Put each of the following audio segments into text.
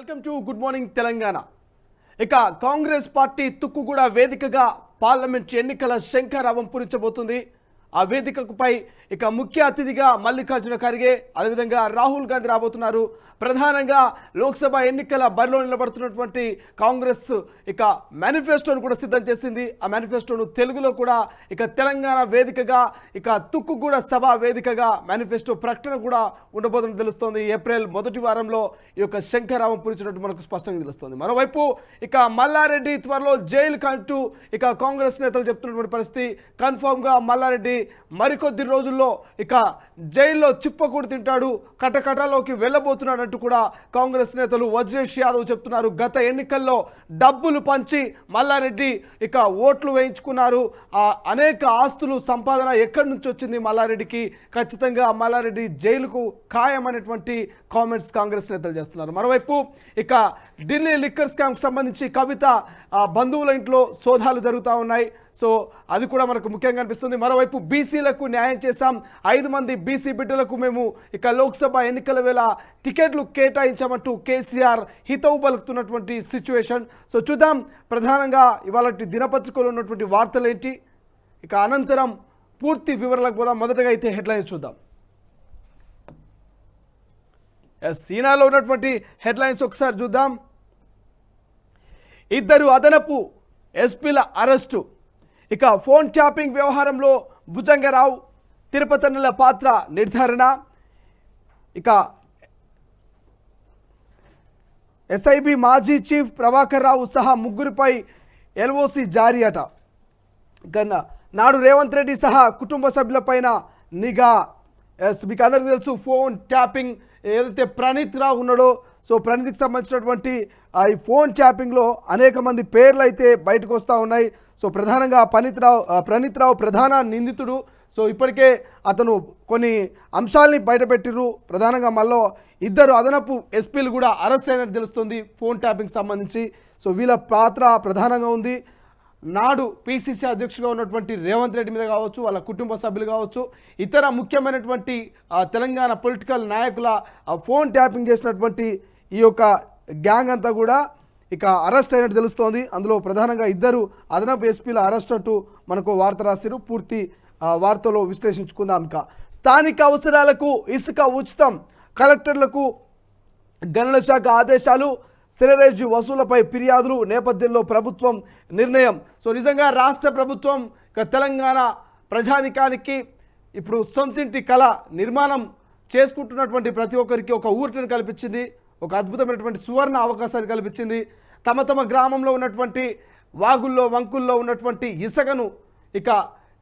Welcome to good morning Telangana. ఇక Congress party Tukkuguda వేదికగా parliament ఎన్నికల శంఖారావం పూరించబోతుంది. ఆ వేదికపై ఇక ముఖ్య అతిథిగా మల్లికార్జున ఖర్గే, అదేవిధంగా రాహుల్ గాంధీ రాబోతున్నారు. ప్రధానంగా లోక్సభ ఎన్నికల బరిలో నిలబడుతున్నటువంటి కాంగ్రెస్ ఇక మేనిఫెస్టోను కూడా సిద్ధం చేసింది. ఆ మేనిఫెస్టోను తెలుగులో కూడా ఇక తెలంగాణ వేదికగా ఇక తుక్కుగూడ సభ వేదికగా మేనిఫెస్టో ప్రకటన కూడా ఉండబోతుందని తెలుస్తోంది. ఏప్రిల్ మొదటి వారంలో ఈ యొక్క శంఖారావం పూరించినట్టు మనకు స్పష్టంగా తెలుస్తోంది. మరోవైపు ఇక మల్లారెడ్డి త్వరలో జైలు కంటూ ఇక కాంగ్రెస్ నేతలు చెప్తున్నటువంటి పరిస్థితి. కన్ఫర్మ్గా మల్లారెడ్డి మరికొద్ది రోజుల్లో ఇక జైల్లో చిప్పకూడు తింటాడు, కటకటాలోకి వెళ్ళబోతున్నాడు అంటూ కూడా కాంగ్రెస్ నేతలు వజ్రేష్ యాదవ్ చెప్తున్నారు. గత ఎన్నికల్లో డబ్బులు పంచి మల్లారెడ్డి ఇక ఓట్లు వేయించుకున్నారు. అనేక ఆస్తులు సంపాదన ఎక్కడి నుంచి వచ్చింది మల్లారెడ్డికి, ఖచ్చితంగా మల్లారెడ్డి జైలుకు ఖాయమైనటువంటి కామెంట్స్ కాంగ్రెస్ నేతలు చేస్తున్నారు. మరోవైపు ఇక ఢిల్లీ లిక్కర్ స్కామ్కి సంబంధించి కవిత బంధువుల ఇంట్లో సోదాలు జరుగుతూ ఉన్నాయి. సో అది కూడా మనకు ముఖ్యంగా అనిపిస్తుంది. మరోవైపు బీసీలకు న్యాయం చేశాం, 5 మంది బీసీ బిడ్డలకు మేము ఇక లోక్సభ ఎన్నికల వేళ టికెట్లు కేటాయించామంటూ కేసీఆర్ హితవు పలుకుతున్నటువంటి సిచ్యువేషన్. సో చూద్దాం ప్రధానంగా ఇవాళ దినపత్రికలో ఉన్నటువంటి వార్తలు ఏంటి, ఇక అనంతరం పూర్తి వివరాలకు పోదాం. మొదటగా అయితే హెడ్లైన్స్ చూద్దాం. ఈనాడులో ఉన్నటువంటి హెడ్లైన్స్ ఒకసారి చూద్దాం. 2 అదనపు ఎస్పీల అరెస్టు, ఇక ఫోన్ ట్యాపింగ్ వ్యవహారంలో భుజంగరావు తిరుపతన్నల పాత్ర నిర్ధారణ, ఇక ఎస్ఐబి మాజీ చీఫ్ ప్రభాకర్ రావు సహా ముగ్గురిపై ఎల్ఓసి జారీ అట. కన్నా నాడు రేవంత్ రెడ్డి సహా కుటుంబ సభ్యులపైన నిఘా. మీకు అందరికీ తెలుసు ఫోన్ ట్యాపింగ్ ఏదైతే ప్రణీత్ రావు ఉన్నాడో, సో ప్రణీత్కి సంబంధించినటువంటి ఈ ఫోన్ ట్యాపింగ్లో అనేక మంది పేర్లు అయితే బయటకు వస్తూ ఉన్నాయి. సో ప్రధానంగా ప్రణీత్ రావు ప్రధాన నిందితుడు. సో ఇప్పటికే అతను కొన్ని అంశాలని బయటపెట్టిర్రు. ప్రధానంగా మళ్ళీ 2 అదనపు ఎస్పీలు కూడా అరెస్ట్ అయినట్టు తెలుస్తుంది ఫోన్ ట్యాపింగ్ సంబంధించి. సో వీళ్ళ పాత్ర ప్రధానంగా ఉంది. నాడు పిసిసి అధ్యక్షుడిగా ఉన్నటువంటి రేవంత్ రెడ్డి మీద కావచ్చు, వాళ్ళ కుటుంబ సభ్యులు కావచ్చు, ఇతర ముఖ్యమైనటువంటి తెలంగాణ పొలిటికల్ నాయకుల ఫోన్ ట్యాపింగ్ చేసినటువంటి ఈ యొక్క గ్యాంగ్ అంతా కూడా ఇక అరెస్ట్ అయినట్టు తెలుస్తోంది. అందులో ప్రధానంగా 2 అదనపు ఎస్పీల అరెస్ట్ అంటూ మనకు వార్త రాసిరు. పూర్తి వార్తలో విశ్లేషించుకుందాం. ఇక స్థానిక అవసరాలకు ఇసుక ఉచితం, కలెక్టర్లకు గణన శాఖ ఆదేశాలు, సినరేజ్ వసూలపై ఫిర్యాదులు నేపథ్యంలో ప్రభుత్వం నిర్ణయం. సో నిజంగా రాష్ట్ర ప్రభుత్వం తెలంగాణ ప్రజానికానికి ఇప్పుడు సొంతింటి కళ నిర్మాణం చేసుకుంటున్నటువంటి ప్రతి ఒక్కరికి ఒక ఊరటను కల్పించింది, ఒక అద్భుతమైనటువంటి సువర్ణ అవకాశాన్ని కల్పించింది. తమ గ్రామంలో ఉన్నటువంటి వాగుల్లో వంకుల్లో ఉన్నటువంటి ఇసుకను ఇక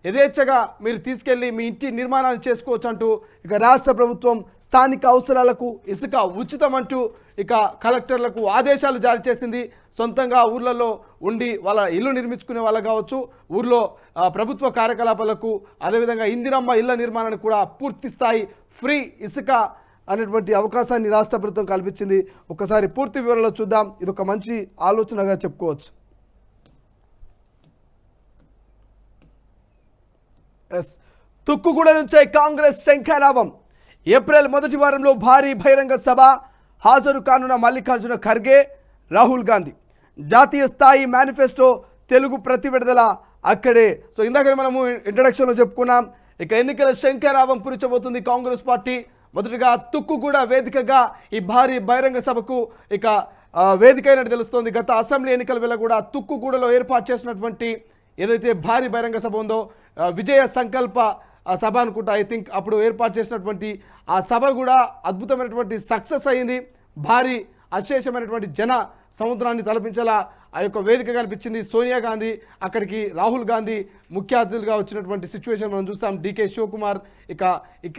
యథేచ్ఛగా మీరు తీసుకెళ్ళి మీ ఇంటి నిర్మాణాన్ని చేసుకోవచ్చు అంటూ ఇక రాష్ట్ర ప్రభుత్వం స్థానిక అవసరాలకు ఇసుక ఉచితం అంటూ ఇక కలెక్టర్లకు ఆదేశాలు జారీ చేసింది. సొంతంగా ఊర్లలో ఉండి వాళ్ళ ఇల్లు నిర్మించుకునే వాళ్ళు కావచ్చు, ఊర్లో ప్రభుత్వ కార్యకలాపాలకు, అదేవిధంగా ఇందిరమ్మ ఇళ్ల నిర్మాణానికి కూడా పూర్తి స్థాయి ఫ్రీ ఇసుక అనేటువంటి అవకాశాన్ని రాష్ట్ర ప్రభుత్వం కల్పించింది. ఒకసారి పూర్తి వివరాలు చూద్దాం. ఇది ఒక మంచి ఆలోచనగా చెప్పుకోవచ్చు. తుక్కుగూడ నుంచే కాంగ్రెస్ శంఖారావం. ఏప్రిల్ మొదటి వారంలో భారీ బహిరంగ సభ, హాజరు కానున్న మల్లికార్జున ఖర్గే, రాహుల్ గాంధీ. జాతీయ స్థాయి మేనిఫెస్టో తెలుగు ప్రతి విడుదల అక్కడే. సో ఇందాక మనము ఇంట్రడక్షన్లో చెప్పుకున్నాం. ఇక ఎన్నికల శంఖారావం పూరించబోతుంది కాంగ్రెస్ పార్టీ. మొదటిగా తుక్కుగూడ వేదికగా ఈ భారీ బహిరంగ సభకు ఇక వేదిక అయినట్టు తెలుస్తోంది. గత అసెంబ్లీ ఎన్నికల వేళ కూడా తుక్కుగూడలో ఏర్పాటు చేసినటువంటి ఏదైతే భారీ బహిరంగ సభ ఉందో, విజయ సంకల్ప సభ అనుకుంటా, ఐ థింక్ అప్పుడు ఏర్పాటు చేసినటువంటి ఆ సభ కూడా అద్భుతమైనటువంటి సక్సెస్ అయ్యింది. భారీ అశేషమైనటువంటి జన సముద్రాన్ని తలపించేలా ఆ యొక్క వేదిక కనిపించింది. సోనియా గాంధీ, అక్కడికి రాహుల్ గాంధీ ముఖ్య అతిథులుగా వచ్చినటువంటి సిచ్యువేషన్ మనం చూసాం. డికే శివకుమార్, ఇక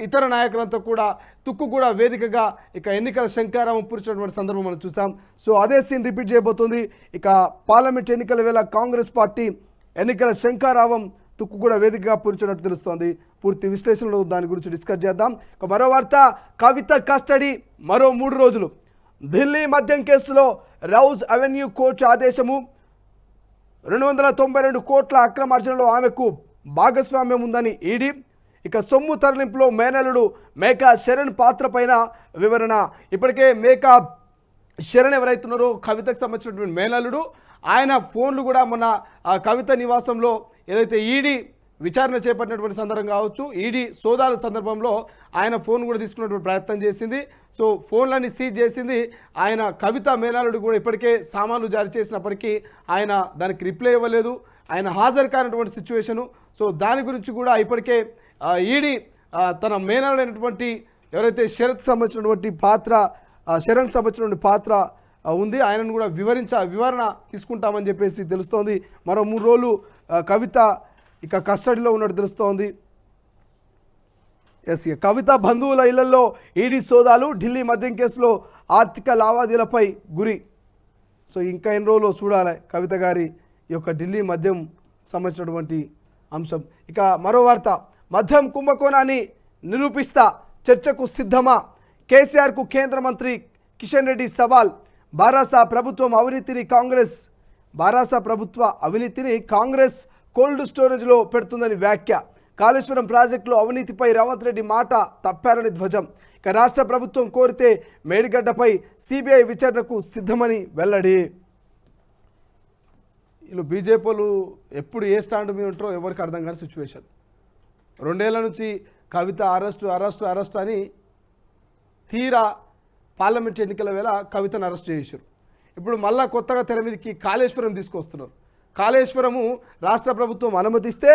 ఇతర నాయకులంతా కూడా తుక్కుగూడ వేదికగా ఇక ఎన్నికల శంఖారావం పూర్చినటువంటి సందర్భం మనం చూసాం. సో అదే సీన్ రిపీట్ చేయబోతుంది. ఇక పార్లమెంట్ ఎన్నికల వేళ కాంగ్రెస్ పార్టీ ఎన్నికల శంఖారావం తుక్కుగూడ వేదికగా పూర్చినట్టు తెలుస్తోంది. పూర్తి విశ్లేషణలో దాని గురించి డిస్కస్ చేద్దాం. మరో వార్త, కవిత కస్టడీ మరో 3 రోజులు. ఢిల్లీ మద్యం కేసులో రౌజ్ అవెన్యూ కోర్టు ఆదేశము. 292 కోట్ల అక్రమార్జనలో ఆమెకు భాగస్వామ్యం ఉందని ఈడీ. ఇక సొమ్ము తరలింపులో మేనల్లుడు మేకా శరణ్ పాత్ర పైన వివరణ. ఇప్పటికే మేకా శరణ్ ఎవరైతున్నారో కవితకు సంబంధించినటువంటి మేనల్లుడు, ఆయన ఫోన్లు కూడా మొన్న ఆ కవిత నివాసంలో ఏదైతే ఈడీ విచారణ చేపట్టినటువంటి సందర్భం కావచ్చు, ఈడీ సోదాల సందర్భంలో ఆయన ఫోన్ కూడా తీసుకున్నటువంటి ప్రయత్నం చేసింది. సో ఫోన్లన్నీ సీజ్ చేసింది. ఆయన కవిత మేనల్లుడు కూడా ఇప్పటికే సామాన్లు జారీ చేసినప్పటికీ ఆయన దానికి రిప్లై ఇవ్వలేదు, ఆయన హాజరు కానటువంటి సిచ్యువేషను. సో దాని గురించి కూడా ఇప్పటికే ఈడీ తన మేనల్లుడైనటువంటి ఎవరైతే శరత్ సంబంధించినటువంటి పాత్ర ఉంది, ఆయనను కూడా వివరణ తీసుకుంటామని చెప్పేసి తెలుస్తోంది. మరో 3 రోజులు కవిత ఇక కస్టడీలో ఉన్నట్టు తెలుస్తోంది. కవిత బంధువుల ఇళ్లలో ఈడీ సోదాలు, ఢిల్లీ మద్యం కేసులో ఆర్థిక లావాదేవీలపై గురి. సో ఇంకా ఎన్ని రోజులు చూడాలి కవిత గారి ఈ యొక్క ఢిల్లీ మద్యం సంబంధించినటువంటి అంశం. ఇక మరో వార్త, మద్యం కుంభకోణాన్ని నిరూపిస్తా, చర్చకు సిద్ధమా? కేసీఆర్కు కేంద్ర మంత్రి కిషన్ రెడ్డి సవాల్. బారాస ప్రభుత్వ అవినీతిని కాంగ్రెస్ కోల్డ్ స్టోరేజ్లో పెడుతుందని వ్యాఖ్య. కాళేశ్వరం ప్రాజెక్టులో అవినీతిపై రేవంత్ రెడ్డి మాట తప్పారని ధ్వజం. ఇక రాష్ట్ర ప్రభుత్వం కోరితే మేడిగడ్డపై సిబిఐ విచారణకు సిద్ధమని వెల్లడి. వీళ్ళు బీజేపీలు ఎప్పుడు ఏ స్టాండ్ మీద ఉంటారో ఎవరికి అర్థం కాని సిచ్యువేషన్. 2 ఏళ్ల నుంచి కవిత అరెస్ట్ అని తీరా పార్లమెంట్ ఎన్నికల వేళ కవితను అరెస్ట్ చేశారు. ఇప్పుడు మళ్ళా కొత్తగా తెర మీదకి కాళేశ్వరం తీసుకొస్తున్నారు. కాళేశ్వరము రాష్ట్ర ప్రభుత్వం అనుమతిస్తే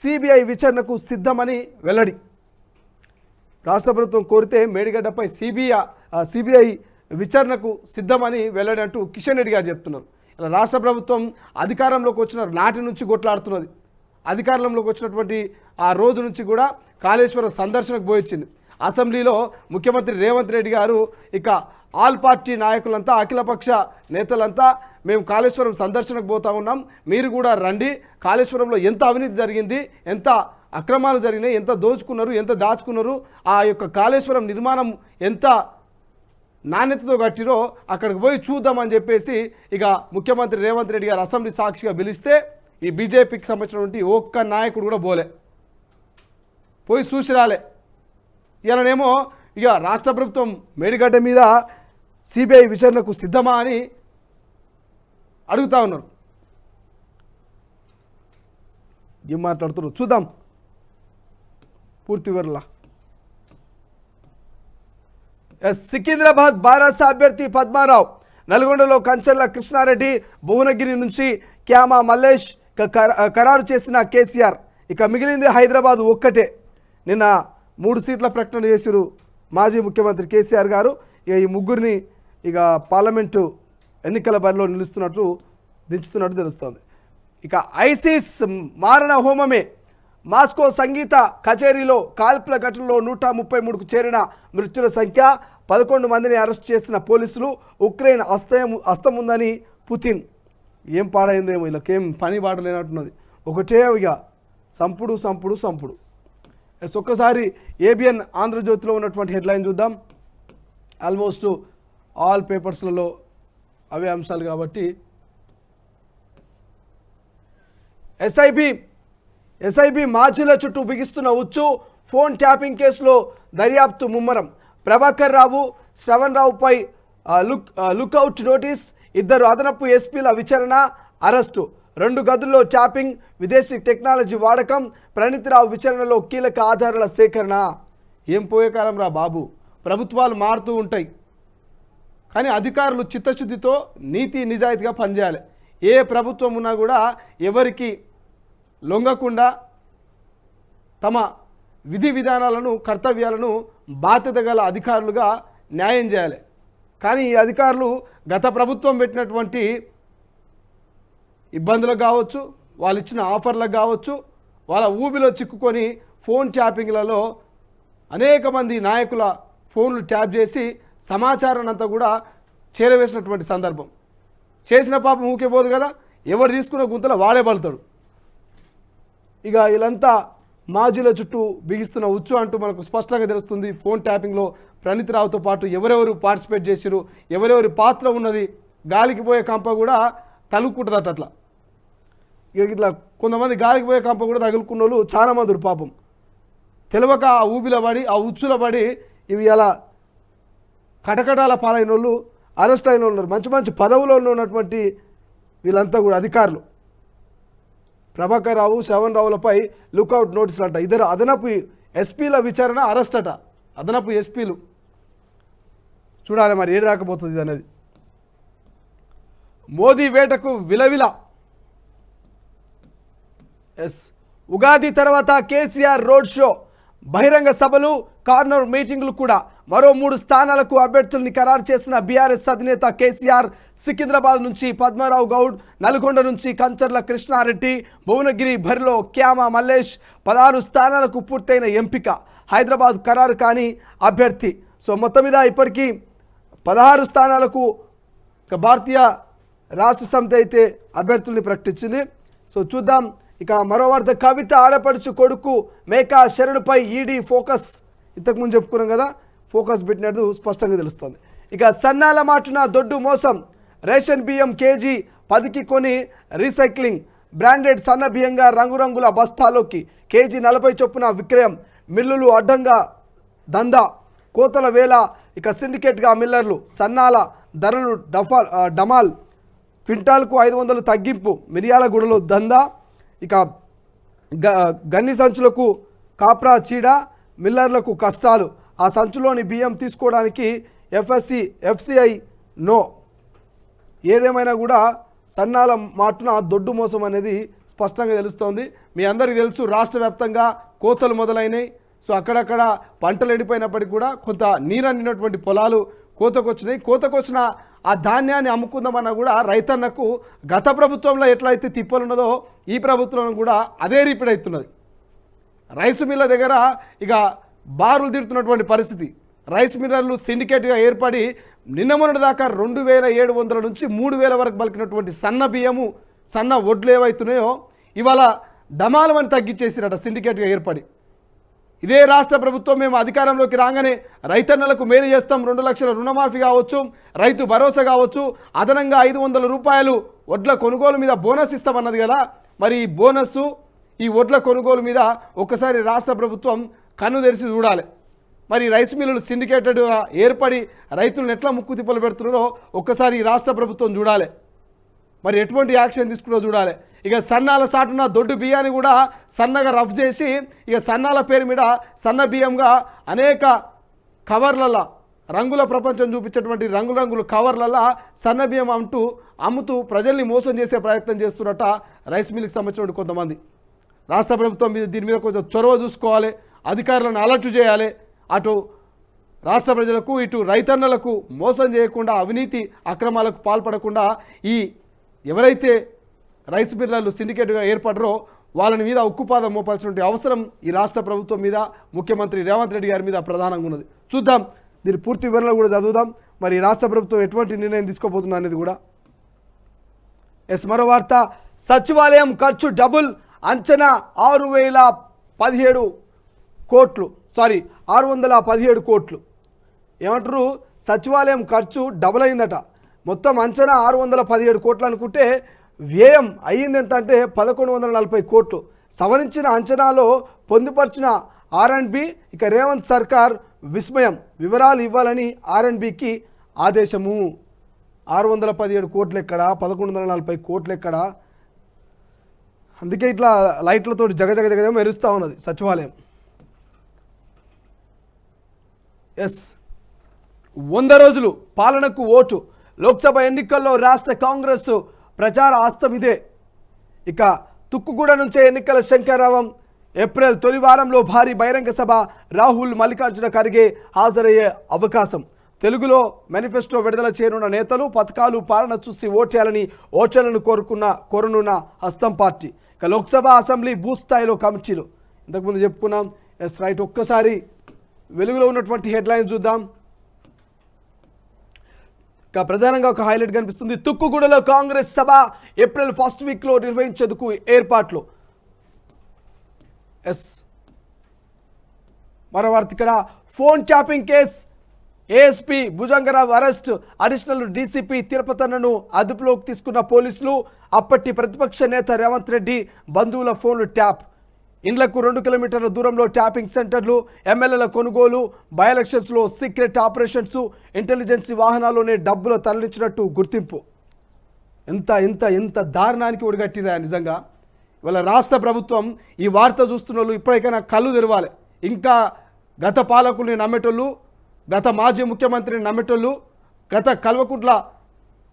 సిబిఐ విచారణకు సిద్ధమని వెల్లడి. రాష్ట్ర ప్రభుత్వం కోరితే మేడిగడ్డపై సిబిఐ విచారణకు సిద్ధమని వెల్లడి అంటూ కిషన్ రెడ్డి గారు చెప్తున్నారు. ఇలా రాష్ట్ర ప్రభుత్వం అధికారంలోకి వచ్చిన నాటి నుంచి కొట్లాడుతున్నది. అధికారంలోకి వచ్చినటువంటి ఆ రోజు నుంచి కూడా కాళేశ్వరం సందర్శనకు పోయించింది. అసెంబ్లీలో ముఖ్యమంత్రి రేవంత్ రెడ్డి గారు ఇక ఆల్ పార్టీ నాయకులంతా, అఖిలపక్ష నేతలంతా మేము కాళేశ్వరం సందర్శనకు పోతా ఉన్నాం, మీరు కూడా రండి, కాళేశ్వరంలో ఎంత అవినీతి జరిగింది, ఎంత అక్రమాలు జరిగినాయి, ఎంత దోచుకున్నారు, ఎంత దాచుకున్నారు, ఆ యొక్క కాళేశ్వరం నిర్మాణం ఎంత నాణ్యతతో కట్టిరో అక్కడికి పోయి చూద్దామని చెప్పేసి ఇక ముఖ్యమంత్రి రేవంత్ రెడ్డి గారు అసెంబ్లీ సాక్షిగా పిలిస్తే ఈ బీజేపీకి సంబంధించినటువంటి ఒక్క నాయకుడు కూడా పోయి చూసి రాలే. ఇలానేమో ఇక రాష్ట్ర ప్రభుత్వం మేడిగడ్డ మీద సిబిఐ విచారణకు సిద్ధమా అని అడుగుతా ఉన్నారు. ఏం మాట్లాడుతున్నారు చూద్దాం పూర్తి వివరలా. సికింద్రాబాద్ బారాస అభ్యర్థి పద్మారావు, నల్గొండలో కంచర్ల కృష్ణారెడ్డి, భువనగిరి నుంచి క్యామా మల్లేష్ ఖరారు చేసిన కేసీఆర్. ఇక మిగిలింది హైదరాబాద్ ఒక్కటే. నిన్న 3 సీట్ల ప్రకటన చేశారు మాజీ ముఖ్యమంత్రి కేసీఆర్ గారు. ఇక ఈ ముగ్గురిని ఇక పార్లమెంటు ఎన్నికల బరిలో దించుతున్నట్టు తెలుస్తోంది. ఇక ఐసిస్ మారణ హోమమే. మాస్కో సంగీత కచేరీలో కాల్పుల ఘటనలో 133కు చేరిన మృతుల సంఖ్య. 11 మందిని అరెస్ట్ చేసిన పోలీసులు. ఉక్రెయిన్ హస్తం ఉందని పుతిన్. ఏం పాడైందేమో, వీళ్ళకేం పని బాటలేనట్టున్నది. ఒకటే ఇక సంపుడు. ఒక్కసారి ఏబిఎన్ ఆంధ్రజ్యోతిలో ఉన్నటువంటి హెడ్లైన్ చూద్దాం. ఆల్మోస్ట్ ఆల్ పేపర్స్లలో అవే అంశాలు కాబట్టి. ఎస్ఐబి మాజీల చుట్టూ బిగిస్తున్న ఉచ్చు. ఫోన్ ట్యాపింగ్ కేసులో దర్యాప్తు ముమ్మరం. Prabhakar Rao, Shravan రావుపై lookout notice. 2 అదనపు ఎస్పీల విచారణ, అరెస్టు. 2 గదుల్లో ట్యాపింగ్, విదేశీ టెక్నాలజీ వాడకం. ప్రణీతిరావు విచారణలో కీలక ఆధారాల సేకరణ. ఏం పోయే కాలం రా బాబు. ప్రభుత్వాలు మారుతూ ఉంటాయి కానీ అధికారులు చిత్తశుద్ధితో నీతి నిజాయితీగా పనిచేయాలి. ఏ ప్రభుత్వం ఉన్నా కూడా ఎవరికి లొంగకుండా తమ విధి విధానాలను, కర్తవ్యాలను బాధ్యత గల అధికారులుగా న్యాయం చేయాలి. కానీ ఈ అధికారులు గత ప్రభుత్వం పెట్టినటువంటి ఇబ్బందులకు కావచ్చు, వాళ్ళు ఇచ్చిన ఆఫర్లకు కావచ్చు, వాళ్ళ ఊబిలో చిక్కుకొని ఫోన్ ట్యాపింగ్లలో అనేక మంది నాయకుల ఫోన్లు ట్యాప్ చేసి సమాచారాన్ని అంతా కూడా చేరవేసినటువంటి సందర్భం. చేసిన పాపం ఊకేపోదు కదా, ఎవరు తీసుకున్న గుంతలో వాడే పడతాడు. ఇక వీళ్ళంతా మాజీల చుట్టూ బిగిస్తున్న ఉచ్చు అంటూ మనకు స్పష్టంగా తెలుస్తుంది. ఫోన్ ట్యాపింగ్లో ప్రణీతిరావుతో పాటు ఎవరెవరు పార్టిసిపేట్ చేశారు, ఎవరెవరి పాత్ర ఉన్నది, గాలికి పోయే కంప కూడా తలుక్కుంటుందట. అట్లా ఇట్లా కొంతమంది గాలికి పోయే కంప కూడా తగులుకున్న వాళ్ళు చాలామంది పాపం తెలియక ఆ ఊబిలో పడి, ఆ ఉచ్చులో పడి ఇవి అలా కటకటాల పాలైన వాళ్ళు అరెస్ట్ అయిన ఉన్నారు, మంచి మంచి పదవుల్లో ఉన్నటువంటి వీళ్ళంతా కూడా అధికారులు. ప్రభాకర్ రావు, శ్రవణ్ రావులపై లుకౌట్ నోటీసులు అంట. ఇద్దరు అదనపు ఎస్పీల విచారణ, అరెస్ట్ అట. అదనపు ఎస్పీలు. చూడాలి మరి ఏడు దాకపోతుంది ఇది అనేది. మోదీ వేటకు విలవిల. ఉగాది తర్వాత కేసీఆర్ రోడ్ షో, బహిరంగ సభలు, కార్నర్ మీటింగులు కూడా. మరో 3 స్థానాలకు అభ్యర్థుల్ని ఖరారు చేసిన బీఆర్ఎస్ అధినేత కేసీఆర్ సికింద్రాబాద్ నుంచి పద్మారావు గౌడ్, నల్గొండ నుంచి కంచర్ల కృష్ణారెడ్డి, భువనగిరి బరిలో క్యామ మల్లేష్. 16 స్థానాలకు పూర్తయిన ఎంపిక, హైదరాబాద్ ఖరారు కాని అభ్యర్థి. సో మొత్తం మీద ఇప్పటికీ 16 స్థానాలకు భారతీయ రాష్ట్ర సమితి అయితే అభ్యర్థుల్ని ప్రకటించింది. సో చూద్దాం. ఇక మరో వార్త, కవిత ఆడపడుచు కొడుకు మేకా శరణుపై ఈడీ ఫోకస్. ఇంతకుముందు చెప్పుకున్నాం కదా, ఫోకస్ పెట్టినట్టు స్పష్టంగా తెలుస్తుంది. ఇక సన్నాల మాటున దొడ్డు మోసం, రేషన్ బియ్యం కేజీ 10కి కొని రీసైక్లింగ్, బ్రాండెడ్ సన్న బియ్యంగా రంగురంగుల బస్తాలోకి కేజీ 40 చొప్పున విక్రయం, మిల్లులు అడ్డంగా దందా, కోతల వేల. ఇక సిండికేట్గా మిల్లర్లు, సన్నాల ధరలు డమాల్, క్వింటాల్కు 500 తగ్గింపు, మిర్యాలగూడలో దందా. ఇక గన్ని సంచులకు కాప్రా చీడ, మిల్లర్లకు కష్టాలు. ఆ సంచులోని బియ్యం తీసుకోవడానికి ఎఫ్సిఐ నో. ఏదేమైనా కూడా సన్నాల మాటున దొడ్డు మోసం అనేది స్పష్టంగా తెలుస్తోంది. మీ అందరికీ తెలుసు, రాష్ట్ర వ్యాప్తంగా కోతలు మొదలైనవి. సో అక్కడక్కడ పంటలు ఎండిపోయినప్పటికీ కూడా కొంత నీరన్నినటువంటి పొలాలు కోతకొచ్చినాయి. కోతకొచ్చిన ఆ ధాన్యాన్ని అమ్ముకుందామన్నా కూడా రైతన్నకు గత ప్రభుత్వంలో ఎట్లయితే తిప్పలున్నదో ఈ ప్రభుత్వం కూడా అదే రిపీట్ అవుతున్నది. రైసు మిల్ల దగ్గర ఇక బారులు తిడుతున్నటువంటి పరిస్థితి. రైస్ మిల్లర్లు సిండికేట్గా ఏర్పడి నిన్న మొన్నటి దాకా 2700 నుంచి 3000 వరకు బలికినటువంటి సన్న బియ్యము, సన్న వడ్లు ఏవైతున్నాయో ఇవాళ డమాలమని తగ్గించేసిరట సిండికేట్గా ఏర్పడి. ఇదే రాష్ట్ర ప్రభుత్వం మేము అధికారంలోకి రాగానే రైతన్నలకు మేలు చేస్తాం, 2 లక్షల రుణమాఫీ కావచ్చు, రైతు భరోసా కావచ్చు, అదనంగా 500 రూపాయలు వడ్ల కొనుగోలు మీద బోనస్ ఇస్తామన్నది కదా. మరి ఈ బోనస్సు, ఈ వడ్ల కొనుగోలు మీద ఒక్కసారి రాష్ట్ర ప్రభుత్వం కన్ను తెరిచి చూడాలి. మరి రైస్ మిల్లులు సిండికేటెడ్గా ఏర్పడి రైతులను ఎట్లా ముక్కు తిప్పలు పెడుతున్నారో ఒక్కసారి ఈ రాష్ట్ర ప్రభుత్వం చూడాలి. మరి ఎటువంటి యాక్షన్ తీసుకున్నారో చూడాలి. ఇక సన్నాల సాటున దొడ్డు బియ్యాన్ని కూడా సన్నగా రఫ్ చేసి ఇక సన్నాల పేరు మీద సన్న బియ్యంగా అనేక కవర్లలో రంగుల ప్రపంచం చూపించేటువంటి రంగుల కవర్లలో సన్న బియ్యం అమ్ముతూ ప్రజల్ని మోసం చేసే ప్రయత్నం చేస్తున్నట్ట రైస్ మిల్కి సంబంధించిన కొంతమంది. రాష్ట్ర ప్రభుత్వం దీని మీద కొంచెం చొరవ చూసుకోవాలి, అధికారులను అలర్ట్ చేయాలి. అటు రాష్ట్ర ప్రజలకు ఇటు రైతన్నలకు మోసం చేయకుండా, అవినీతి అక్రమాలకు పాల్పడకుండా ఈ ఎవరైతే రైస్ మిల్లర్లు సిండికేట్గా ఏర్పడరో వాళ్ళని మీద ఉక్కుపాదం మోపాల్సినటువంటి అవసరం ఈ రాష్ట్ర ప్రభుత్వం మీద, ముఖ్యమంత్రి రేవంత్ రెడ్డి గారి మీద ప్రధానంగా ఉన్నది. చూద్దాం, దీని పూర్తి వివరాలు కూడా చదువుదాం. మరి రాష్ట్ర ప్రభుత్వం ఎటువంటి నిర్ణయం తీసుకోబోతుందో అనేది కూడా. మరో వార్త, సచివాలయం ఖర్చు డబుల్, అంచనా 617 కోట్లు. 617 కోట్లు. ఏమంటారు, సచివాలయం ఖర్చు డబుల్ అయిందట. మొత్తం అంచనా 617 కోట్లు అనుకుంటే వ్యయం అయ్యింది ఎంత అంటే 1140 కోట్లు. సవరించిన అంచనాలో పొందుపరిచిన R&B. ఇక రేవంత్ సర్కార్ విస్మయం, వివరాలు ఇవ్వాలని R&Bకి ఆదేశము. 617 కోట్లు ఎక్కడ, 1140 కోట్లు ఎక్కడ? అందుకే ఇట్లా లైట్లతో జగజగ మెరుస్తూ ఉన్నది సచివాలయం. 100 రోజులు పాలనకు ఓటు, లోక్సభ ఎన్నికల్లో రాష్ట్ర కాంగ్రెస్ ప్రచార హస్తం ఇదే. ఇక తుక్కుగూడ నుంచే ఎన్నికల శంఖారావం. ఏప్రిల్ తొలి వారంలో భారీ బహిరంగ సభ, రాహుల్, మల్లికార్జున ఖర్గే హాజరయ్యే అవకాశం. తెలుగులో మేనిఫెస్టో విడుదల చేయనున్న నేతలు, పథకాలు, పాలన చూసి ఓటేయాలని ఓటర్లను కోరనున్న హస్తం పార్టీ. ఇక లోక్సభ, అసెంబ్లీ బూత్ స్థాయిలో కమిటీలు. ఇంతకుముందు చెప్పుకున్నాం. రైట్, ఒక్కసారి వెలుగులో ఉన్నటువంటి హెడ్లైన్ చూద్దాం. ఇక ప్రధానంగా ఒక హైలైట్ కనిపిస్తుంది. తుక్కుగూడలో కాంగ్రెస్ సభ ఏప్రిల్ ఫస్ట్ వీక్లో నిర్వహించేందుకు ఏర్పాట్లు. మరో వార్త ఇక్కడ, phone tapping case, ASP Bhujangarao arrest, additional DCP తిరుపతన్నను అదుపులోకి తీసుకున్న పోలీసులు. అప్పటి ప్రతిపక్ష నేత రేవంత్ రెడ్డి బంధువుల ఫోన్లు ట్యాప్. ఇండ్లకు 2 కిలోమీటర్ల దూరంలో ట్యాపింగ్ సెంటర్లు, ఎమ్మెల్యేల కొనుగోలు, బై ఎలక్షన్స్లో సీక్రెట్ ఆపరేషన్స్, ఇంటెలిజెన్సీ వాహనాల్లోనే డబ్బులు తరలించినట్టు గుర్తింపు. ఎంత ఎంత ఎంత దారుణానికి ఒడిగట్టిరా నిజంగా. ఇవాళ రాష్ట్ర ప్రభుత్వం ఈ వార్త చూస్తున్న వాళ్ళు ఇప్పటికైనా కళ్ళు తెరవాలి. ఇంకా గత పాలకుల్ని నమ్మేటోళ్ళు, గత మాజీ ముఖ్యమంత్రిని నమ్మేటోళ్ళు, గత కల్వకుంట్ల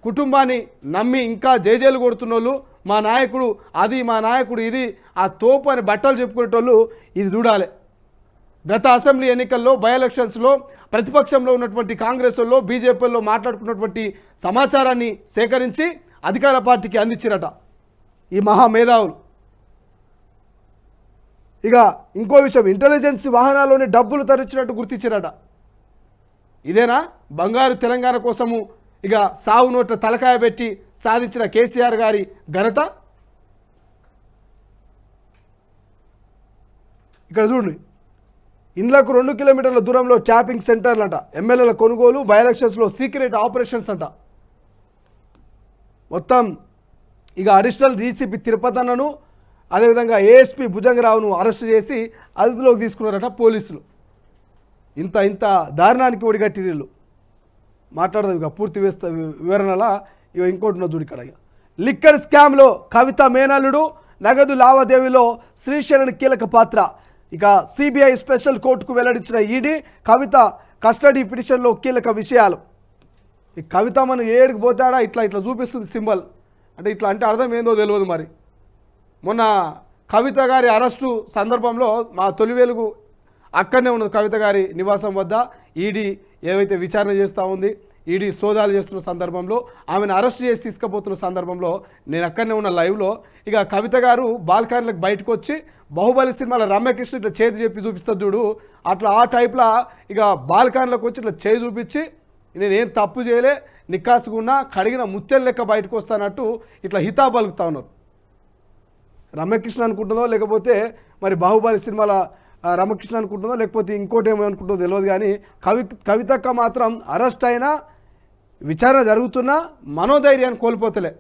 కుటుంబాన్ని నమ్మి ఇంకా జైజేలు కొడుతున్నోళ్ళు, మా నాయకుడు అది, మా నాయకుడు ఇది, ఆ తోపు అని బట్టలు చెప్పుకునేటోళ్ళు ఇది చూడాలి. గత అసెంబ్లీ ఎన్నికల్లో బై ఎలక్షన్స్లో ప్రతిపక్షంలో ఉన్నటువంటి కాంగ్రెస్ వాళ్ళు బీజేపీలో మాట్లాడుకున్నటువంటి సమాచారాన్ని సేకరించి అధికార పార్టీకి అందించారట ఈ మహామేధావులు. ఇక ఇంకో విషయం, ఇంటెలిజెన్స్ వాహనాల్లోనే డబ్బులు తరలించినట్టు గుర్తించారట. ఇదేనా బంగారు తెలంగాణ కోసము ఇక సావు నోట్ల తలకాయ పెట్టి సాధించిన కేసీఆర్ గారి ఘనత? ఇక్కడ చూడండి, ఇండ్లకు 2 కిలోమీటర్ల దూరంలో ట్యాపింగ్ సెంటర్లు అంట, ఎమ్మెల్యేల కొనుగోలు, బై ఎలక్షన్స్లో సీక్రెట్ ఆపరేషన్స్ అంట. మొత్తం ఇక అడిషనల్ డీసీపీ తిరుపతన్నను, అదేవిధంగా ఏఎస్పీ భుజంగరావును అరెస్ట్ చేసి అదుపులోకి తీసుకున్నారట పోలీసులు. ఇంత ఇంత దారుణానికి ఒడిగట్టి వీళ్ళు మాట్లాడదాం. ఇక పూర్తి వివరణలా ఇక ఇంకోటి ఉన్న చూడు ఇక్కడ. లిక్కర్ స్కామ్లో కవిత మేనల్లుడు, నగదు లావాదేవీలో శ్రీశరణ్ కీలక పాత్ర. ఇక సిబిఐ స్పెషల్ కోర్టుకు వెల్లడించిన ఈడీ కవిత కస్టడీ పిటిషన్లో కీలక విషయాలు. ఈ కవిత మనం ఏడుకు పోతాడా ఇట్లా ఇట్లా చూపిస్తుంది సింబల్, అంటే ఇట్లా అంటే అర్థం ఏందో తెలియదు. మరి మొన్న కవిత గారి అరెస్టు సందర్భంలో మా తొలి వెలుగు అక్కడనే ఉన్నది కవిత గారి నివాసం వద్ద ఈడీ ఏవైతే విచారణ చేస్తూ ఉంది, ఈడీ సోదాలు చేస్తున్న సందర్భంలో, ఆమెను అరెస్ట్ చేసి తీసుకుపోతున్న సందర్భంలో నేను అక్కడనే ఉన్న లైవ్లో ఇక కవిత గారు బాల్కనీలకు బయటకు వచ్చి బాహుబలి సినిమాలో రమ్యకృష్ణ ఇట్లా చేతి చెప్పి చూపిస్తుంది చూడు, అట్లా ఆ టైప్లో ఇక బాల్కనీలకు వచ్చి ఇట్లా చేయి చూపించి నేనేం తప్పు చేయలే, నిక్కాసుకున్నా కడిగిన ముత్యం లెక్క బయటకు వస్తానట్టు ఇట్లా హితా పలుకుతా ఉన్నారు. రమ్యకృష్ణ అనుకుంటుందో లేకపోతే మరి బాహుబలి సినిమాల రమకృష్ణ అనుకుంటుందో లేకపోతే ఇంకోటి ఏమో అనుకుంటుందో తెలియదు. కానీ కవితక్క మాత్రం అరెస్ట్ అయినా విచారణ జరుగుతున్నా మనోధైర్యాన్ని కోల్పోతలే.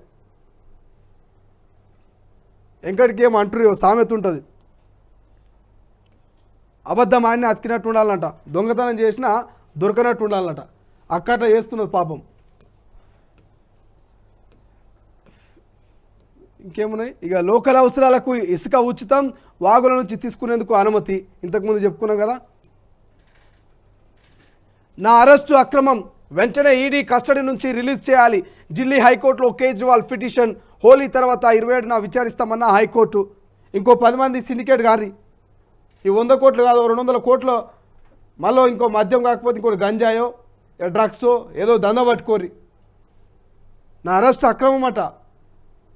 ఎంకటికి ఏమో అంటారు, సామెత ఉంటుంది, అబద్ధం ఆడిని అతికినట్టు ఉండాలంట, దొంగతనం చేసినా దొరకనట్టు ఉండాలంట. అక్కట్లా చేస్తున్నది పాపం. ఇంకేమున్నాయి, ఇక లోకల్ అవసరాలకు ఇసుక ఉచితం, వాగుల నుంచి తీసుకునేందుకు అనుమతి. ఇంతకుముందు చెప్పుకున్నాం కదా. నా అరెస్టు అక్రమం, వెంటనే ఈడీ కస్టడీ నుంచి రిలీజ్ చేయాలి. ఢిల్లీ హైకోర్టులో కేజ్రీవాల్ పిటిషన్. హోలీ తర్వాత 27న విచారిస్తామన్న హైకోర్టు. ఇంకో 10 మంది సిండికేట్ గారి ఈ 100 కోట్లు కాదు 200 కోట్లు, మళ్ళీ ఇంకో మద్యం కాకపోతే ఇంకోటి గంజాయో డ్రగ్సో ఏదో దంద పట్టుకోరి. నా అరెస్ట్ అక్రమం అట.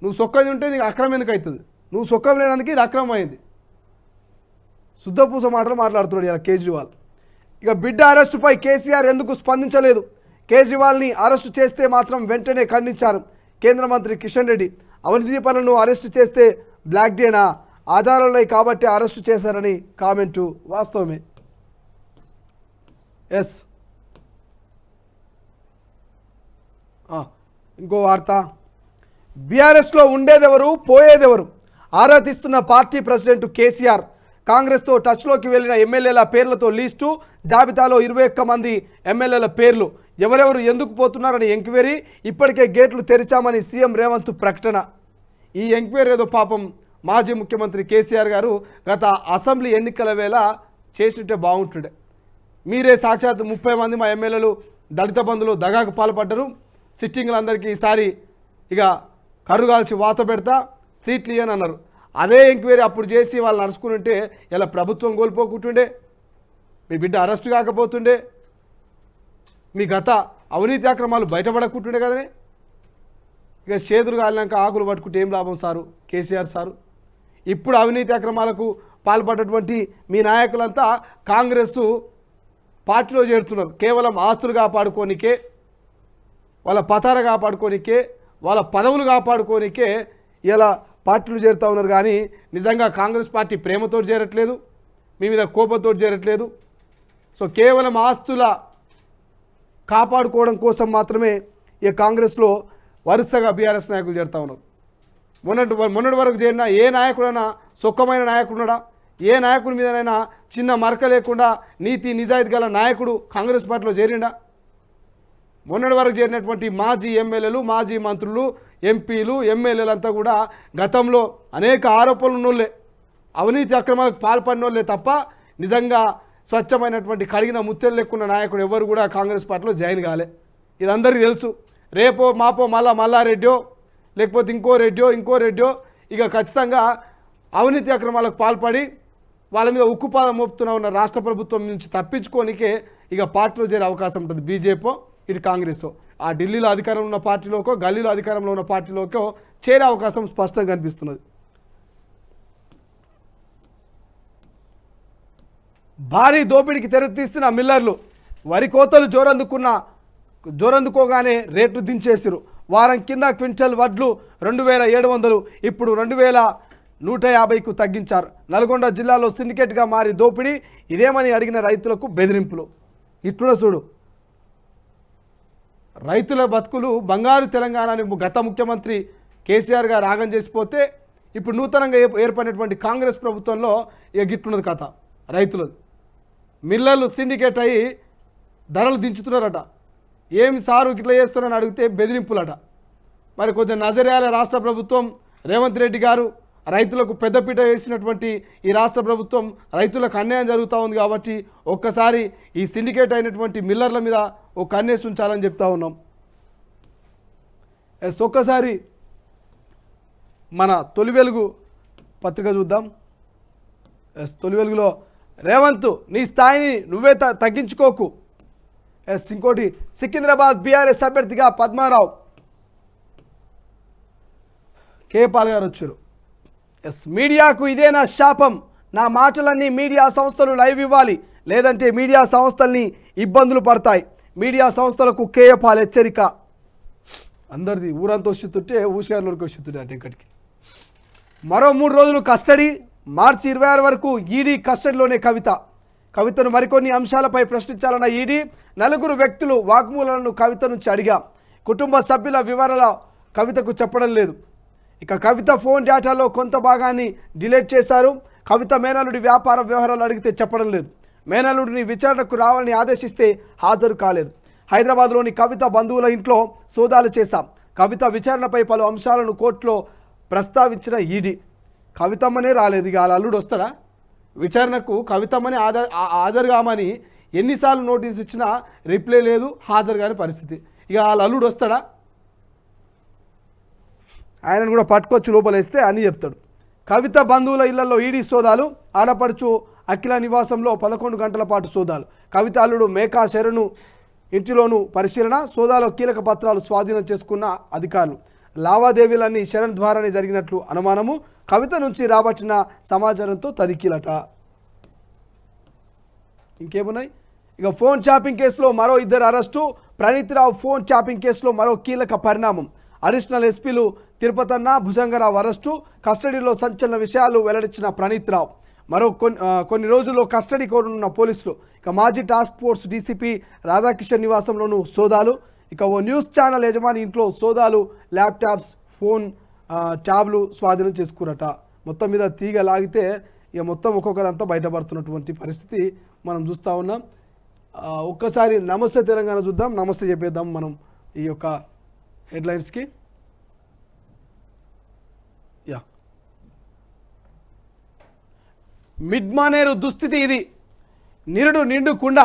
నువ్వు సొక్కం ఉంటే నీకు అక్రమం ఎందుకు అవుతుంది? నువ్వు సొక్కం లేనందుకు ఇది అక్రమం అయింది. శుద్ధపూస మాటలు మాట్లాడుతున్నాడు ఇలా కేజ్రీవాల్. ఇక బిడ్డ అరెస్టుపై కేసీఆర్ ఎందుకు స్పందించలేదు? కేజ్రీవాల్ని అరెస్టు చేస్తే మాత్రం వెంటనే ఖండించారు కేంద్ర మంత్రి కిషన్ రెడ్డి. అవినీతి పనులను అరెస్టు చేస్తే బ్లాక్ డేనా? ఆధారాలు కాబట్టి అరెస్టు చేశారని కామెంటు. వాస్తవమే. ఎస్. ఇంకో వార్త, బీఆర్ఎస్లో ఉండేదెవరు పోయేదెవరు ఆరా తీస్తున్న పార్టీ ప్రెసిడెంట్ కేసీఆర్. కాంగ్రెస్తో టచ్లోకి వెళ్ళిన ఎమ్మెల్యేల పేర్లతో లిస్టు, జాబితాలో 21 మంది ఎమ్మెల్యేల పేర్లు. ఎవరెవరు ఎందుకు పోతున్నారని ఎంక్వైరీ. ఇప్పటికే గేట్లు తెరిచామని సీఎం రేవంత్ ప్రకటన. ఈ ఎంక్వైరీ ఏదో పాపం మాజీ ముఖ్యమంత్రి కేసీఆర్ గారు గత అసెంబ్లీ ఎన్నికల వేళ చేసినట్టే బాగుంటుండే. మీరే సాక్షాత్ 30 మంది మా ఎమ్మెల్యేలు దళిత బంధువులు దగాకు పాల్పడ్డారు, సిట్టింగ్లందరికీ ఈసారి ఇక కర్రుగాల్చి వాత పెడతా సీట్లు ఇయ్యని అన్నారు. అదే ఎంక్వైరీ అప్పుడు చేసి వాళ్ళు నడుచుకుని ఉంటే ఇలా ప్రభుత్వం కోల్పోకుంటుండే, మీ బిడ్డ అరెస్టు కాకపోతుండే, మీ గత అవినీతి అక్రమాలు బయటపడకుంటుండే కదనే. ఇక చేతులు కాలినాక ఆకులు పట్టుకుంటే ఏం లాభం సారు కేసీఆర్ సారు? ఇప్పుడు అవినీతి అక్రమాలకు పాల్పడ్డటువంటి మీ నాయకులంతా కాంగ్రెస్ పార్టీలో చేరుతున్నారు. కేవలం ఆస్తులు కాపాడుకోనికే, వాళ్ళ పతార కాపాడుకోనికే, వాళ్ళ పదవులు కాపాడుకోనికే ఇలా పార్టీలు చేరుతూ ఉన్నారు. కానీ నిజంగా కాంగ్రెస్ పార్టీ ప్రేమతో చేరట్లేదు, మీ మీద కోపంతో చేరట్లేదు. సో కేవలం ఆస్తుల కాపాడుకోవడం కోసం మాత్రమే ఈ కాంగ్రెస్లో వరుసగా బీఆర్ఎస్ నాయకులు చేరుతూ ఉన్నారు. మొన్నటి వరకు చేరిన ఏ నాయకుడైనా సొక్కమైన నాయకుడున్నాడా? ఏ నాయకుడి మీదనైనా చిన్న మరక లేకుండా నీతి నిజాయితీ గల నాయకుడు కాంగ్రెస్ పార్టీలో చేరిండా? మొన్నటి వరకు చేరినటువంటి మాజీ ఎమ్మెల్యేలు, మాజీ మంత్రులు, ఎంపీలు, ఎమ్మెల్యేలు అంతా కూడా గతంలో అనేక ఆరోపణలు ఉన్నోళ్ళే, అవినీతి అక్రమాలకు పాల్పడినోళ్ళే తప్ప నిజంగా స్వచ్ఛమైనటువంటి కడిగిన ముత్తెలు లెక్కున్న నాయకుడు ఎవరు కూడా కాంగ్రెస్ పార్టీలో జాయిన్ కాలే. ఇది అందరికీ తెలుసు. రేపో మాపో మల్లారెడ్డో లేకపోతే ఇంకో రెడ్డో ఇక ఖచ్చితంగా అవినీతి అక్రమాలకు పాల్పడి వాళ్ళ మీద ఉక్కుపాదం మోపుతున్నా ఉన్న రాష్ట్ర ప్రభుత్వం నుంచి తప్పించుకోనికే ఇక పార్టీలో చేరే అవకాశం ఉంటుంది. బీజేపీ ఇటు కాంగ్రెస్ ఆ ఢిల్లీలో అధికారంలో ఉన్న పార్టీలోకో గల్లీలో అధికారంలో ఉన్న పార్టీలోకో చేరే అవకాశం స్పష్టంగా కనిపిస్తున్నది. భారీ దోపిడీకి తెరతీసిన మిల్లర్లు వరి కోతలు జోరందుకోగానే రేట్లు దించేసిరు. వారం కింద క్వింటల్ వడ్లు 2700 ఇప్పుడు 2150కు తగ్గించారు. నల్గొండ జిల్లాలో సిండికేట్గా మారి దోపిడీ ఇదేమని అడిగిన రైతులకు బెదిరింపులు. ఇట్లున్న చూడు, రైతుల బతుకులు బంగారు తెలంగాణని గత ముఖ్యమంత్రి కేసీఆర్ గారు ఆగం చేసిపోతే ఇప్పుడు నూతనంగా ఏర్పడినటువంటి కాంగ్రెస్ ప్రభుత్వంలో ఇక గిట్టున్నది కథ. రైతులది మిల్లర్లు సిండికేట్ అయ్యి ధరలు దించుతున్నారట. ఏమి సారు ఇట్లా చేస్తున్నారని అడిగితే బెదిరింపులట. మరి కొంచెం నజరేయాల రాష్ట్ర ప్రభుత్వం. రేవంత్ రెడ్డి గారు రైతులకు పెద్దపీట వేసినటువంటి ఈ రాష్ట్ర ప్రభుత్వం రైతులకు అన్యాయం జరుగుతూ ఉంది కాబట్టి ఒక్కసారి ఈ సిండికేట్ అయినటువంటి మిల్లర్ల మీద ఒక కన్నేసి ఉంచాలని చెప్తా ఉన్నాం. ఒక్కసారి మన తొలి వెలుగు పత్రిక చూద్దాం. తొలి వెలుగులో రేవంత్ నీ స్థాయిని నువ్వే తగ్గించుకోకు. ఇంకోటి సికింద్రాబాద్ బీఆర్ఎస్ అభ్యర్థిగా పద్మారావు కేపాల్ గారు వచ్చారు. మీడియాకు ఇదే నా శాపం, నా మాటలన్నీ మీడియా సంస్థలు లైవ్ ఇవ్వాలి, లేదంటే మీడియా సంస్థల్ని ఇబ్బందులు పడతాయి. మీడియా సంస్థలకు కేపాల్ హెచ్చరిక. అందరిది ఊరంతా వస్తుంటే ఊషారులోకి వస్తుంటే అంటే ఇక్కడికి మరో 3 రోజులు కస్టడీ. మార్చి 26 వరకు ఈడీ కస్టడీలోనే కవితను మరికొన్ని అంశాలపై ప్రశ్నించాలన్న ఈడీ 4 వ్యక్తులు వాగ్మూలాలను కవిత నుంచి అడిగా. కుటుంబ సభ్యుల వివరాల కవితకు చెప్పడం లేదు. ఇక కవిత ఫోన్ డేటాలో కొంత భాగాన్ని డిలీట్ చేశారు. కవిత మేనల్లుడి వ్యాపార వ్యవహారాలు అడిగితే చెప్పడం లేదు. మేనల్లుడిని విచారణకు రావాలని ఆదేశిస్తే హాజరు కాలేదు. హైదరాబాద్లోని కవిత బంధువుల ఇంట్లో సోదాలు చేశాం. కవిత విచారణపై పలు అంశాలను కోర్టులో ప్రస్తావించిన ఈడీ. కవితమ్మనే రాలేదు, ఇక వాళ్ళ అల్లుడు వస్తాడా విచారణకు? కవితమ్మని హాజరు కామని ఎన్నిసార్లు నోటీసు ఇచ్చినా రిప్లై లేదు, హాజరు కాని పరిస్థితి. ఇక వాళ్ళ అల్లుడు వస్తాడా? ఆయనను కూడా పట్టుకొచ్చి లోపలేస్తే అని చెప్తాడు. కవిత బంధువుల ఇళ్లలో ఈడీ సోదాలు. ఆడపడుచు అఖిల నివాసంలో 11 గంటల పాటు సోదాలు. కవిత అల్లుడు మేకా శరణు ఇంటిలోనూ పరిశీలన. సోదాలో కీలక పత్రాలు స్వాధీనం చేసుకున్న అధికారులు. లావాదేవీలన్నీ శరణ్ ద్వారానే జరిగినట్లు అనుమానము. కవిత నుంచి రాబట్టిన సమాచారంతో తనిఖీలట. ఇంకేమున్నాయి? ఇక ఫోన్ ట్యాపింగ్ కేసులో మరో 2 అరెస్టు. ప్రణీత్ రావు ఫోన్ ట్యాపింగ్ కేసులో మరో కీలక పరిణామం. అడిషనల్ ఎస్పీలు తిరుపతన్న, భుజంగరావు అరెస్టు. కస్టడీలో సంచలన విషయాలు వెల్లడించిన ప్రణీత్ రావు. మరో కొన్ని రోజుల్లో కస్టడీ కోరనున్న పోలీసులు. ఇక మాజీ టాస్క్ ఫోర్స్ డీసీపీ రాధాకిషన్ నివాసంలోనూ సోదాలు. ఇక ఓ న్యూస్ ఛానల్ యజమాని ఇంట్లో సోదాలు. ల్యాప్టాప్స్, ఫోన్, ట్యాబ్లు స్వాధీనం చేసుకురట. మొత్తం మీద తీగ లాగితే ఇక మొత్తం ఒక్కొక్కరంతా బయటపడుతున్నటువంటి పరిస్థితి మనం చూస్తూ ఉన్నాం. ఒక్కసారి నమస్తే తెలంగాణ చూద్దాం. నమస్తే చెప్పేద్దాం మనం ఈ యొక్క హెడ్లైన్స్కి. మిడ్మానేరు దుస్థితి ఇది. నిండు కుండ,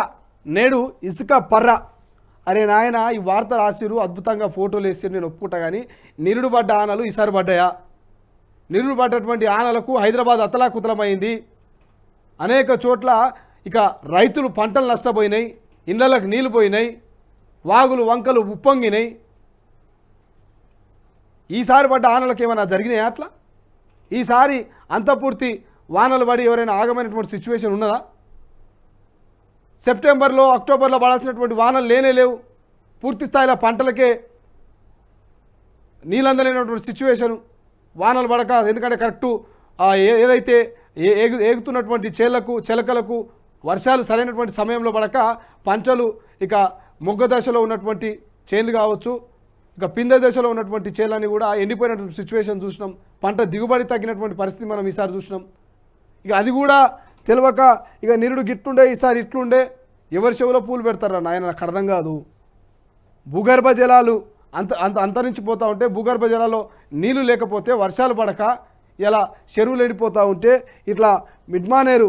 నేడు ఇసుక పర్ర. అరే నాయన, ఈ వార్త రాసిరు, అద్భుతంగా ఫోటోలు వేసి నేను ఒప్పుకుంటా. కానీ నిరుడు పడ్డ ఆనలు ఈసారి పడ్డాయా? నిరుడు పడ్డటువంటి ఆనలకు హైదరాబాద్ అతలాకుతలమైంది. అనేక చోట్ల ఇక రైతులు పంటలు నష్టపోయినాయి, ఇళ్లకు నీళ్ళు పోయినాయి, వాగులు వంకలు ఉప్పొంగినాయి. ఈసారి పడ్డ ఆనలకు ఏమైనా జరిగినాయా? అట్లా ఈసారి అంతపూర్తి వానలు పడి ఎవరైనా ఆగమైనటువంటి సిచ్యువేషన్ ఉన్నదా? సెప్టెంబర్లో, అక్టోబర్లో పడాల్సినటువంటి వానలు లేవు. పూర్తి స్థాయిలో పంటలకే నీళ్ళందలేనటువంటి సిచ్యువేషను. వానలు పడక, ఎందుకంటే కరెక్టు ఏదైతే ఏగుతున్నటువంటి చెలకలకు వర్షాలు సరైనటువంటి సమయంలో పడక పంటలు ఇక మొగ్గ దశలో ఉన్నటువంటి చేన్లు కావచ్చు, ఇక పిందె దశలో ఉన్నటువంటి చేన్లని కూడా ఎండిపోయినటువంటి సిచ్యువేషన్ చూసినాం. పంట దిగుబడి తగ్గినటువంటి పరిస్థితి మనం ఈసారి చూసినాం. ఇక అది కూడా తెలియక ఇక నిరుడు గిట్టుండే ఈసారి ఇట్లుండే ఎవరి చెవులో పూలు పెడతారా నాయన, నాకు అర్థం కాదు. భూగర్భ జలాలు అంతరించిపోతూ ఉంటే, భూగర్భ జలాల్లో నీళ్లు లేకపోతే, వర్షాలు పడక ఇలా చెరువులు ఎండిపోతూ ఉంటే, ఇట్లా మిడ్మానేరు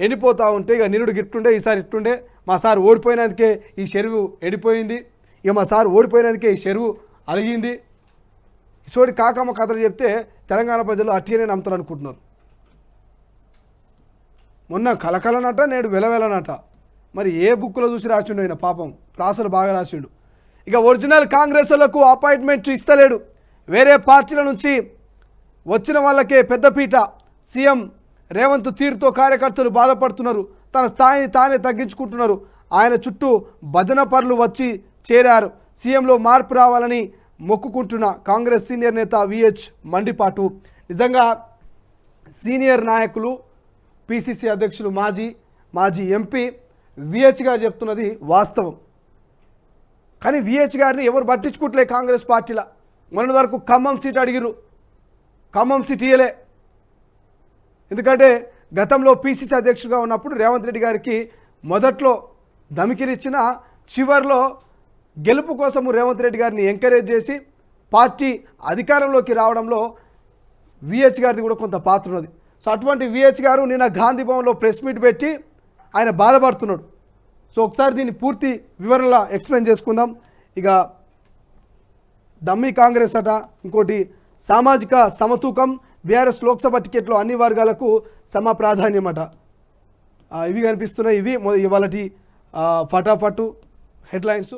ఎండిపోతూ ఉంటే ఇక నిరుడు గిట్టుండే ఈసారి ఇట్టుండే. మా సార్ ఓడిపోయినందుకే ఈ చెరువు ఎండిపోయింది, ఇక మా సార్ ఓడిపోయినందుకే ఈ చెరువు అలిగింది. ఇసోటి కాకమ్మ కథలు చెప్తే తెలంగాణ ప్రజలు అట్టిగానే నమ్ముతారు అనుకుంటున్నారు. మొన్న కలకలనట, నేడు వెలవెలనట. మరి ఏ బుక్లో చూసి రాసిండు ఆయన, పాపం ప్రాసలు బాగా రాసిండు. ఇక ఒరిజినల్ కాంగ్రెస్లకు అపాయింట్మెంట్ ఇస్తలేడు, వేరే పార్టీల నుంచి వచ్చిన వాళ్ళకే పెద్దపీట. సీఎం రేవంత్ తీరుతో కార్యకర్తలు బాధపడుతున్నారు, తన స్థాయిని తానే తగ్గించుకుంటున్నారు. ఆయన చుట్టూ భజన పరులు వచ్చి చేరారు. సీఎంలో మార్పు రావాలని మొక్కుకుంటున్న కాంగ్రెస్ సీనియర్ నేత విహెచ్ మండిపాటు. నిజంగా సీనియర్ నాయకులు, పిసిసి అధ్యక్షులు, మాజీ ఎంపీ విహెచ్ గారు చెప్తున్నది వాస్తవం. కానీ విహెచ్ గారిని ఎవరు పట్టించుకుంటలే కాంగ్రెస్ పార్టీలో. మొన్నటి వరకు ఖమ్మం సీట్ అడిగిరు, ఖమ్మం సీట్ ఇయ్యలే. ఎందుకంటే గతంలో పిసిసి అధ్యక్షుడిగా ఉన్నప్పుడు రేవంత్ రెడ్డి గారికి మొదట్లో ధమికిరిచ్చిన, చివరిలో గెలుపు కోసము రేవంత్ రెడ్డి గారిని ఎంకరేజ్ చేసి పార్టీ అధికారంలోకి రావడంలో విహెచ్ గారిది కూడా కొంత పాత్ర ఉన్నది. సో అటువంటి విహెచ్ గారు నిన్న గాంధీ భవన్లో ప్రెస్ మీట్ పెట్టి ఆయన బాధపడుతున్నాడు. సో ఒకసారి దీన్ని పూర్తి వివరణలా ఎక్స్ప్లెయిన్ చేసుకుందాం. ఇక డమ్మీ కాంగ్రెస్ అట, ఇంకోటి సామాజిక సమతూకం, బీఆర్ఎస్ లోక్సభ టికెట్లో అన్ని వర్గాలకు సమ ప్రాధాన్యం అట. ఇవి కనిపిస్తున్నాయి. ఇవి ఇవాళటి ఫటాఫటు హెడ్లైన్స్.